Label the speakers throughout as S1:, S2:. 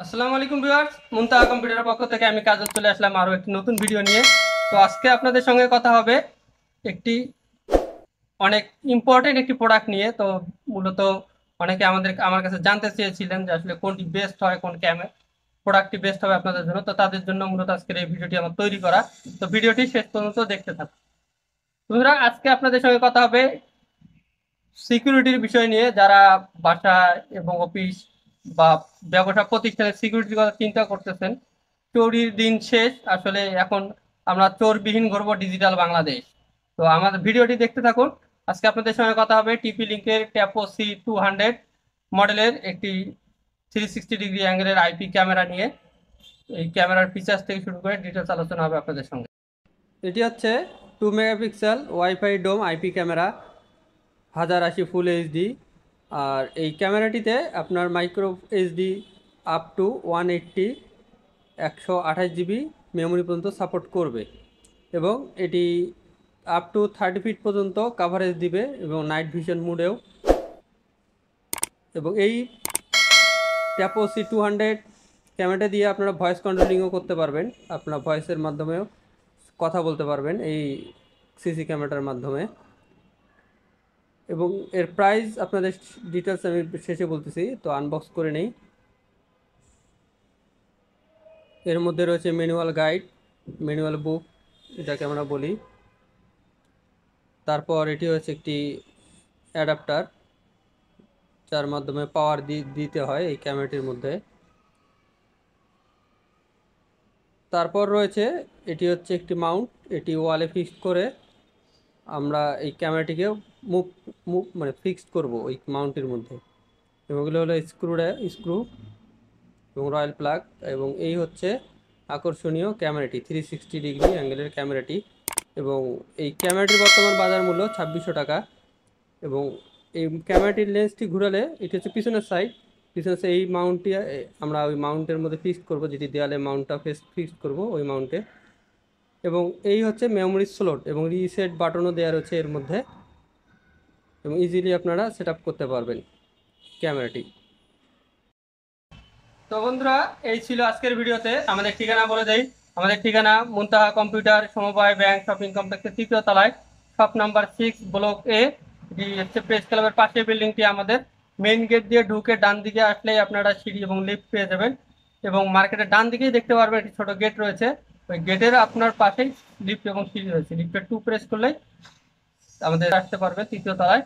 S1: আসসালামু আলাইকুম ভিউয়ার্স, মুনতাহা কম্পিউটারের পক্ষ থেকে আমি কাজল চলে আসলাম আরও একটি নতুন ভিডিও নিয়ে। তো আজকে আপনাদের সঙ্গে কথা হবে একটি অনেক ইম্পর্টেন্ট একটি প্রোডাক্ট নিয়ে। তো মূলত অনেকে আমার কাছে জানতে চেয়েছিলেন যে আসলে কোনটি বেস্ট হয়, কোন প্রোডাক্টটি বেস্ট হবে আপনাদের জন্য। তো তাদের জন্য মূলত আজকের এই ভিডিওটি আমার তৈরি করা। তো ভিডিওটি শেষ পর্যন্ত দেখতে থাকুন। বন্ধুরা, আজকে আপনাদের সঙ্গে কথা হবে সিকিউরিটির বিষয় নিয়ে। যারা বাসা এবং অফিস বা ব্যবসা প্রতিষ্ঠানের সিকিউরিটির কথা চিন্তা করতেছেন, চোরির দিন শেষ, আসলে এখন আমরা চোরবিহীন গড়ব ডিজিটাল বাংলাদেশ। তো আমাদের ভিডিওটি দেখতে থাকুন। আজকে আপনাদের সঙ্গে কথা হবে টিপি লিঙ্কের ট্যাপো C200 মডেলের একটি 360 ডিগ্রি অ্যাঙ্গেলের আইপি ক্যামেরা নিয়ে। এই ক্যামেরার ফিচার্স থেকে শুরু করে ডিটেলস আলোচনা হবে আপনাদের সঙ্গে। এটি হচ্ছে 2 মেগাপিক্সেল ওয়াইফাই ডোম আইপি ক্যামেরা, 1080 ফুল এইচডি। আর এই ক্যামেরাটিতে আপনার micro HD up to 180 128 GB memory পর্যন্ত সাপোর্ট করবে এবং এটি আপ টু 30 ফিট পর্যন্ত কাভারেজ দিবে এবং নাইট ভিশন মোডেও। এবং এই ট্যাপো C200 ক্যামেরাটা দিয়ে আপনারা ভয়েস কন্ট্রোলিংও করতে পারবেন, আপনার ভয়েসের মাধ্যমেও কথা বলতে পারবেন এই সিসি ক্যামেরাটার মাধ্যমে। এবং এর প্রাইস আপনাদের ডিটেলস আমি শেষে বলতেছি, তো আনবক্স করে নেই। এর মধ্যে রয়েছে ম্যানুয়াল গাইড, ম্যানুয়াল বুক যেটাকে আমরা বলি। তারপর এটি হচ্ছে একটি অ্যাডাপ্টার যার মাধ্যমে পাওয়ার দিতে হয় এই ক্যামেরাটির মধ্যে। তারপর রয়েছে এটি হচ্ছে একটি মাউন্ট, এটি ওয়ালে ফিক্সড করে আমরা এই ক্যামেরাটিকে মুভ মুভ মানে ফিক্সড করব ওই মাউন্টের মধ্যে। এবং এগুলো হলো স্ক্রু এবং রয়্যাল প্লাগ। এবং এই হচ্ছে আকর্ষণীয় ক্যামেরাটি, 360 ডিগ্রি অ্যাঙ্গেলের ক্যামেরাটি। এবং এই ক্যামেরাটির বর্তমান বাজার মূল্য 2600 টাকা। এবং এই ক্যামেরাটির লেন্সটি ঘুরালে এটি হচ্ছে পিছনের সাইড, এই মাউন্টটি আমরা ওই মাউন্টের মধ্যে ফিক্সড করব, যেটি দেওয়ালে মাউন্টটা ফিক্সড করব ওই মাউন্টে। এবং এই হচ্ছে মেমোরি স্লট এবং রিসেট বাটনও দেওয়া রয়েছে এর মধ্যে, এবং ইজিলি আপনারা সেট আপ করতে পারবেন ক্যামেরাটি। তো বন্ধুরা, এই ছিল আজকের ভিডিওতে। আমাদের ঠিকানা বলে দেই। আমাদের ঠিকানা মুনতাহা কম্পিউটার, সমবায় ব্যাংক শপিং কমপ্লেক্সের 3য় তলায়, শপ নাম্বার 6, ব্লক এ। এটি হচ্ছে প্রেস ক্লাবের পাশের বিল্ডিংটি আমাদের। মেইন গেট দিয়ে ঢুকে ডান দিকে আসলেই আপনারা সিঁড়ি এবং লিফট পেয়ে যাবেন। এবং মার্কেটের ডান দিকেই দেখতে পারবেন একটি ছোট গেট রয়েছে, ওই গেটের আপনার পাশেই লিফট এবং সিঁড়ি রয়েছে। লিফটের 2 প্রেস করলেই আমাদের আসতে পারবে 3য় তলায়।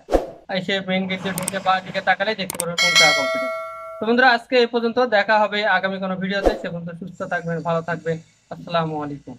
S1: এসে মেইন গেট দিয়ে ঢুকে বা দিকে তাকালেই দেখতে পারবেন মুনতাহা কম্পিউটার। তো বন্ধুরা, আজকে এই পর্যন্ত, দেখা হবে আগামী কোনো ভিডিওতে। সে পর্যন্ত সুস্থ থাকবেন, ভালো থাকবেন। আসসালামু আলাইকুম।